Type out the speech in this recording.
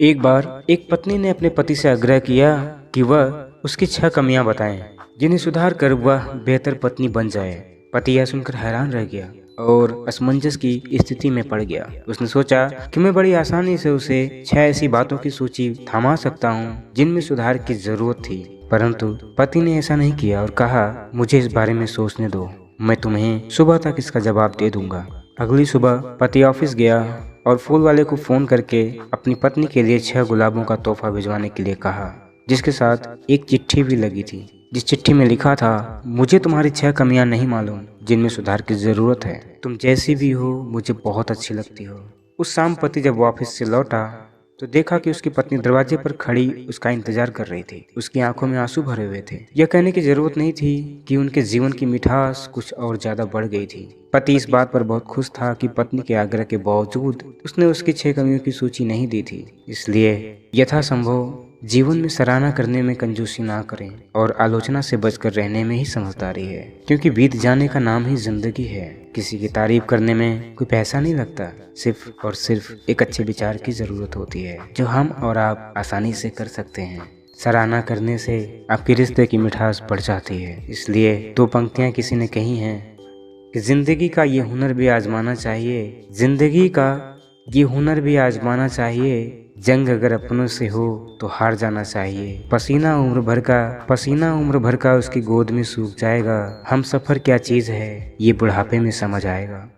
एक बार एक पत्नी ने अपने पति से आग्रह किया कि वह उसकी 6 कमियां बताएं, जिन्हें सुधार कर वह बेहतर पत्नी बन जाए। पति यह सुनकर हैरान रह गया और असमंजस की स्थिति में पड़ गया। उसने सोचा कि मैं बड़ी आसानी से उसे 6 ऐसी बातों की सूची थमा सकता हूँ जिनमें सुधार की जरूरत थी। परंतु पति ने ऐसा नहीं किया और कहा, मुझे इस बारे में सोचने दो, मैं तुम्हें सुबह तक इसका जवाब दे दूंगा। अगली सुबह पति ऑफिस गया और फूल वाले को फोन करके अपनी पत्नी के लिए 6 गुलाबों का तोहफा भिजवाने के लिए कहा, जिसके साथ एक चिट्ठी भी लगी थी, जिस चिट्ठी में लिखा था, मुझे तुम्हारी 6 कमियां नहीं मालूम जिनमें सुधार की जरूरत है। तुम जैसी भी हो मुझे बहुत अच्छी लगती हो। उस शाम पति जब ऑफिस से लौटा तो देखा कि उसकी पत्नी दरवाजे पर खड़ी उसका इंतजार कर रही थी। उसकी आंखों में आंसू भरे हुए थे। यह कहने की जरूरत नहीं थी कि उनके जीवन की मिठास कुछ और ज्यादा बढ़ गई थी। पति इस बात पर बहुत खुश था कि पत्नी के आग्रह के बावजूद उसने उसकी 6 कमियों की सूची नहीं दी थी। इसलिए यथासंभव जीवन में सराहना करने में कंजूसी ना करें और आलोचना से बचकर रहने में ही समझदारी है, क्योंकि बीत जाने का नाम ही जिंदगी है। किसी की तारीफ करने में कोई पैसा नहीं लगता, सिर्फ और सिर्फ एक अच्छे विचार की जरूरत होती है जो हम और आप आसानी से कर सकते हैं। सराहना करने से आपके रिश्ते की मिठास बढ़ जाती है। इसलिए 2 पंक्तियां किसी ने कही हैं कि जिंदगी का ये हुनर भी आजमाना चाहिए, जिंदगी का ये हुनर भी आजमाना चाहिए, जंग अगर अपनों से हो तो हार जाना चाहिए। पसीना उम्र भर का उसकी गोद में सूख जाएगा। हम सफर क्या चीज है ये बुढ़ापे में समझ आएगा।